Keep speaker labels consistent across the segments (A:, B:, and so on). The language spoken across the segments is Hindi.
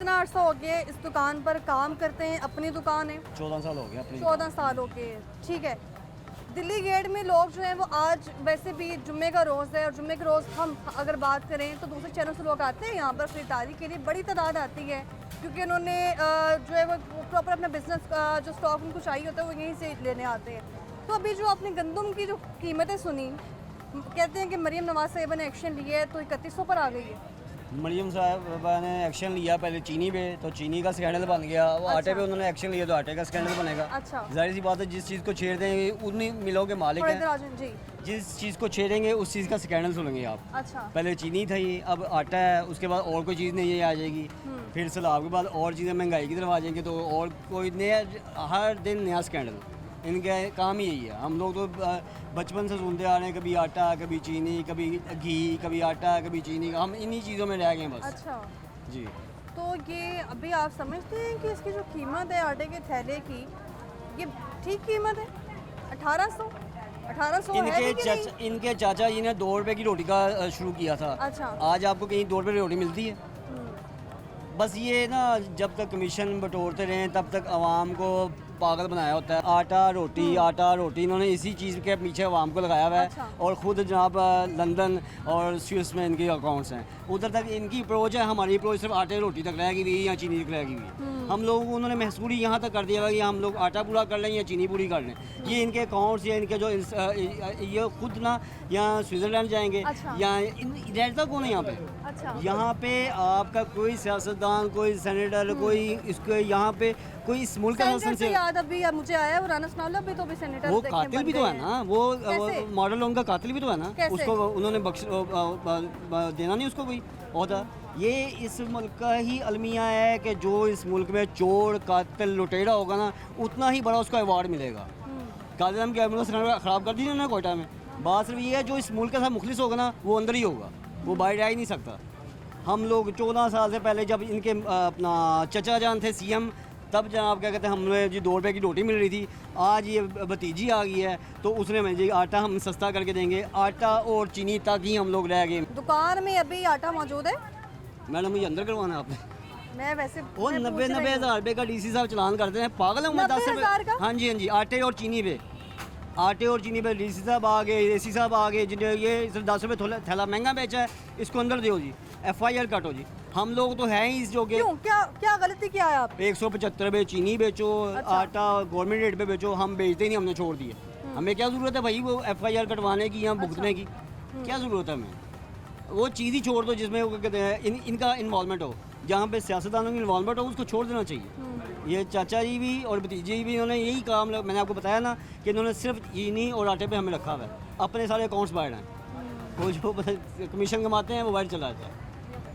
A: कितना अर्सा हो गया इस दुकान पर काम करते हैं? अपनी दुकान है?
B: 14 साल हो गए अपनी
A: 14 साल हो गए, ठीक है। दिल्ली गेट में लोग जो हैं वो आज वैसे भी जुम्मे का रोज़ है और जुम्मे के रोज़ हम अगर बात करें तो दूसरे शहरों से लोग आते हैं यहाँ पर खरीदारी के लिए, बड़ी तादाद आती है क्योंकि उन्होंने जो है वो प्रॉपर अपना बिजनेस का जो स्टॉक उनको चाहिए होता है वो यहीं से लेने आते हैं। तो अभी जो आपने गंदम की जो कीमतें सुनी, कहते हैं कि मरीम नवाज साहिबा ने एक्शन लिया है तो 3100 पर आ गई है।
B: मरियम साहब ने एक्शन लिया पहले चीनी पे, तो चीनी का स्कैंडल बन गया। वो आटे पे उन्होंने एक्शन लिया तो आटे का स्कैंडल बनेगा।
A: अच्छा,
B: जाहिर सी बात है, जिस चीज़ को छेड़ देंगे उन्हीं मिलों के मालिक
A: थोड़ी
B: हैं।
A: देर आ जाएं, जी।
B: जिस चीज़ को छेड़ेंगे उस चीज़ का स्कैंडल सुनेंगे आप।
A: अच्छा,
B: पहले चीनी थी, अब आटा है, उसके बाद और कोई चीज़ नहीं आ जाएगी। फिर सलाब के बाद और चीज़ें महंगाई की तरफ आ जाएंगी, तो और कोई नया, हर दिन नया स्कैंडल। इनका काम ही यही है। हम लोग तो बचपन से सुनते आ रहे हैं, कभी आटा कभी चीनी, कभी घी कभी आटा कभी चीनी, हम इन्हीं चीज़ों में रह गए हैं बस।
A: अच्छा।
B: जी।
A: तो ये अभी आप समझते हैं कि इसकी जो कीमत है आटे के थैले की, ये ठीक कीमत है? 1800 है कि नहीं?
B: इनके चाचा जी ने 2 रुपए की रोटी का शुरू किया था।
A: अच्छा।
B: आज आपको कहीं 2 रुपए की रोटी मिलती है? बस ये ना, जब तक कमीशन बटोरते रहें तब तक आवाम को पागल बनाया होता है। आटा रोटी इन्होंने इसी चीज़ के पीछे आवाम को लगाया हुआ है।
A: अच्छा।
B: और ख़ुद जनाब लंदन और स्विस में इनके अकाउंट्स हैं। उधर तक इनकी अप्रोच है, हमारी अप्रोच सिर्फ आटे रोटी तक रह गई या चीनी तक रह गई। हम लोग उन्होंने महसूरी यहाँ तक कर दिया हुआ कि हम लोग आटा पूरा कर लें या चीनी पूरी कर लें। ये इनके अकाउंट्स या इनके जो ये खुद ना यहाँ स्विट्ज़रलैंड जाएंगे।
A: अच्छा।
B: या रहता कौन है यहाँ पे?
A: अच्छा।
B: यहाँ पे आपका कोई सियासतदान, कोई सेनेटर, कोई इसके यहाँ पे कोई इस मुल्क का
A: सेनेटर से याद अभी मुझे आया, वो राना सनाउल्लाह भी तो अभी सेनेटर
B: वो
A: देखे
B: कातिल
A: बन
B: भी तो
A: गए
B: है
A: हैं।
B: ना, वो
A: कैसे?
B: मॉडल उनका कातिल भी तो है ना।
A: कैसे?
B: उसको उन्होंने बख्श देना नहीं उसको कोई ओहदा। ये इस मुल्क का ही अलमिया है कि जो इस मुल्क में चोर कातिल लुटेरा होगा ना, उतना ही बड़ा उसको अवार्ड मिलेगा। कादिर की एम्बुलेंस ख़राब कर दी ना कोयटा में। बात सिर्फ ये है, जो इस मुल्क का साथ मुखलिस होगा ना वो अंदर ही होगा, वो बाहर आ ही नहीं सकता। हम लोग 14 साल से पहले जब इनके अपना चचा जान थे सीएम, तब जनाब क्या कहते हैं, हमें जी 2 रुपए की रोटी मिल रही थी। आज ये भतीजी आ गई है तो उसने मुझे जी आटा हम सस्ता करके देंगे। आटा और चीनी तक ही हम लोग रह गए।
A: दुकान में अभी आटा मौजूद है?
B: मैडम ये अंदर करवाना है आपने?
A: मैं वैसे
B: वो 90 हज़ार रुपये का डीसी साहब चलान करते हैं, पागल है।
A: 90,000 का?
B: हाँ जी हाँ जी, आटे और चीनी पे डीसी साहब आ गए, एसी साहब आ गए, जिन्हें ये सिर्फ 10 रुपये थैला महंगा बेचा है, इसको अंदर दो जी, FIR काटो जी। हम लोग तो हैं ही इस जो
A: क्यों, क्या गलती किया है आप?
B: 175 रुपये चीनी बेचो।
A: अच्छा।
B: आटा गवर्नमेंट रेट पे बेचो, हम बेचते ही नहीं, हमने छोड़ दिए। हमें क्या ज़रूरत है भाई वो FIR कटवाने की या भुगतने की? क्या ज़रूरत है हमें? वो चीज़ ही छोड़ दो जिसमें वो कहते हैं इनका इन्वॉल्वमेंट हो। जहाँ पे सियासतदानों की इन्वॉल्वमेंट हो उसको छोड़ देना चाहिए। ये चाचा जी भी और भतीजी भी, इन्होंने यही काम, मैंने आपको बताया ना कि इन्होंने सिर्फ चीनी और आटे पे हमें रखा हुआ है। अपने सारे अकाउंट्स बाहर हैं, वो जो कमीशन कमाते हैं वो बाहर चला जाता है।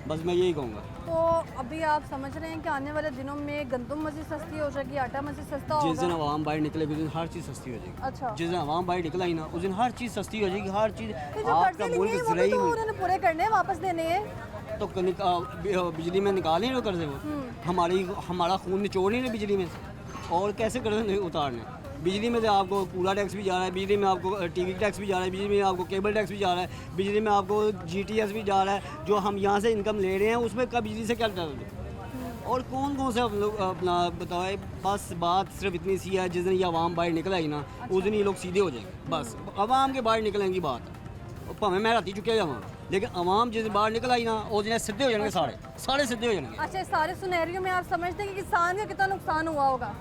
B: बस मैं यही कहूँगा।
A: तो अभी आप समझ रहे हैं कि आने वाले दिनों में गंदम मज़ीद सस्ती हो जाएगी, आटा मज़ीद सस्ता
B: जिस दिन
A: होगा?
B: आवाम बाहर निकलेगी उस दिन हर चीज़ सस्ती हो जाएगी।
A: अच्छा।
B: जिस दिन आवाम बाहर निकला ही ना उस दिन हर चीज़ सस्ती हो जाएगी। हर चीज़
A: तो जो
B: आपका
A: कर्जे
B: मुल्क
A: लिए वो भी तो उन्होंने पूरे करने हैं, वापस देने हैं।
B: तो बिजली में निकाल नहीं रहे कर्जे वो। हमारा खून निचोड़ नहीं रहे बिजली में से। और कैसे कर्जे उतारने? बिजली में से आपको कूड़ा टैक्स भी जा रहा है, बिजली में आपको TV टैक्स भी जा रहा है, बिजली में आपको केबल टैक्स भी जा रहा है, बिजली में आपको GTS भी जा रहा है। जो हम यहाँ से इनकम ले रहे हैं उसमें का बिजली से क्या डर? और कौन से हम लोग अपना बताए? बस बात सिर्फ इतनी सी है, जिस दिन ये आवाम बाहर निकल आई ना उस दिन ये लोग सीधे हो जाएंगे। बस आवाम के बाहर निकलने की बात है। भावें मैं राती चुके जाऊँ, लेकिन आवाम जिस दिन बाहर निकल आई ना उस दिन सीधे हो जाएंगे, सारे सीधे हो जाएंगे।
A: अच्छा, सारे सुनहरियों में आप समझते हैं कि किसान का कितना नुकसान हुआ होगा?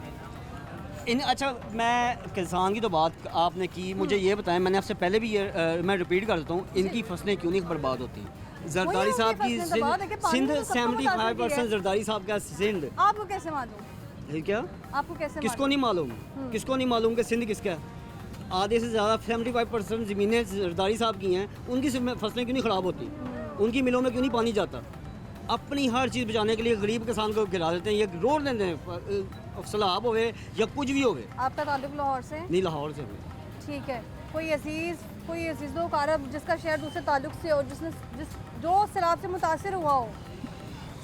B: अच्छा, मैं किसान की तो बात आपने की, मुझे ये बताएं, मैंने आपसे पहले भी ये मैं रिपीट कर देता हूँ, इनकी फसलें क्यों नहीं बर्बाद होती? जरदारी साहब की सिंध 75% जरदारी साहब का सिंध।
A: आपको कैसे मालूम?
B: क्या
A: आपको कैसे
B: किसको नहीं मालूम? किसको नहीं मालूम कि सिंध किसका है? आधे से ज़्यादा 75% ज़मीनें जरदारी साहब की हैं। उनकी फसलें क्यों नहीं ख़राब होती? उनकी मिलों में क्यों नहीं पानी जाता? अपनी हर चीज़ बचाने के लिए गरीब किसान को गिरा देते हैं। ये रोड देते हैं, सैलाब होवे या कुछ भी होवे।
A: आपका ताल्लुक लाहौर से?
B: नहीं, लाहौर से।
A: ठीक है। कोई अजीज़ कारब जिसका शहर दूसरे ताल्लुक से हो, जो सैलाब से मुतासिर हुआ हो?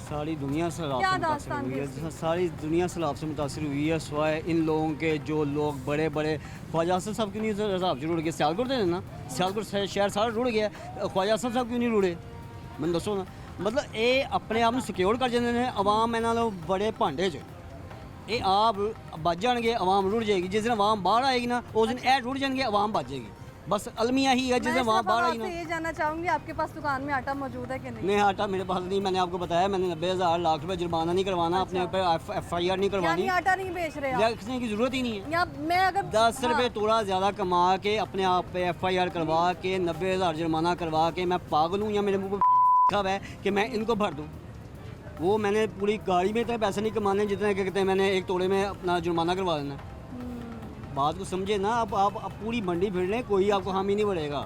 B: सारी दुनिया सैलाब से मुतासिर हुई है। सारी दुनिया सैलाब से मुतासिर हुई है, सिवाय इन लोगों के जो लोग बड़े बड़े। ख्वाजा आसिफ साहब क्यों नहीं सैलाब से रुड़ गए? सियालकोट दे ना, सियालकोट शहर सारा रुड़ गया, ख्वाजा आसिफ साहब क्यों नहीं रुड़े? मैंने दसो ना। मतलब ये अपने आप ਨੂੰ ਸਿਕਿਉਰ ਕਰ ਜਾਂਦੇ ਨੇ ਆਵਾਮ ਇਹਨਾਂ ਨੂੰ ਬੜੇ ਭਾਂਡੇ 'ਚ ਇਹ ਆਪ ਬਚ ਜਾਣਗੇ ਆਵਾਮ ਰੁੜ ਜਾਏਗੀ ਜਿਸ ਦਿਨ ਆਵਾਮ ਬਾਹਰ ਆਏਗੀ ਨਾ ਉਸ ਦਿਨ ਇਹ ਰੁੜ ਜਾਣਗੇ ਆਵਾਮ ਬਚ ਜਾਏਗੀ बस अलमिया ही है जिस दिन
A: मैं
B: आवाम
A: सिर्फ
B: बाहर
A: अब
B: आई ना
A: आपसे ये जानना चाहूंगी आपके पास दुकान में आटा मौजूद है कि नहीं?
B: नहीं आटा मेरे पास नहीं मैंने आपको बताया मैंने 90,000 लाख रुपए जुर्माना नहीं करवाना अपने ऊपर FIR नहीं करवानी
A: यानी आटा नहीं बेच रहे आप?
B: रखने की ज़रूरत ही नहीं है
A: या मैं अगर
B: 10 रुपये थोड़ा ज़्यादा कमा के अपने आप पे FIR करवा के 90,000 जुर्माना करवा के मैं पागल हूँ या मेरे मुँह पर लिखा हुआ है कि मैं इनको भर दूँ वो मैंने पूरी गाड़ी में इतने पैसे नहीं कमाने जितने क्या कहते हैं मैंने एक तोड़े में अपना जुर्माना करवा देना बात को समझे ना आप पूरी मंडी फिर लें कोई आपको हामी नहीं बढ़ेगा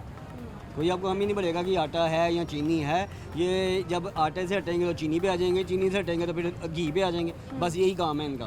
B: कोई आपको हामी नहीं बढ़ेगा कि आटा है या चीनी है ये जब आटे से हटेंगे तो चीनी पे आ जाएंगे चीनी से हटेंगे तो फिर घी पे आ जाएंगे बस यही काम है इनका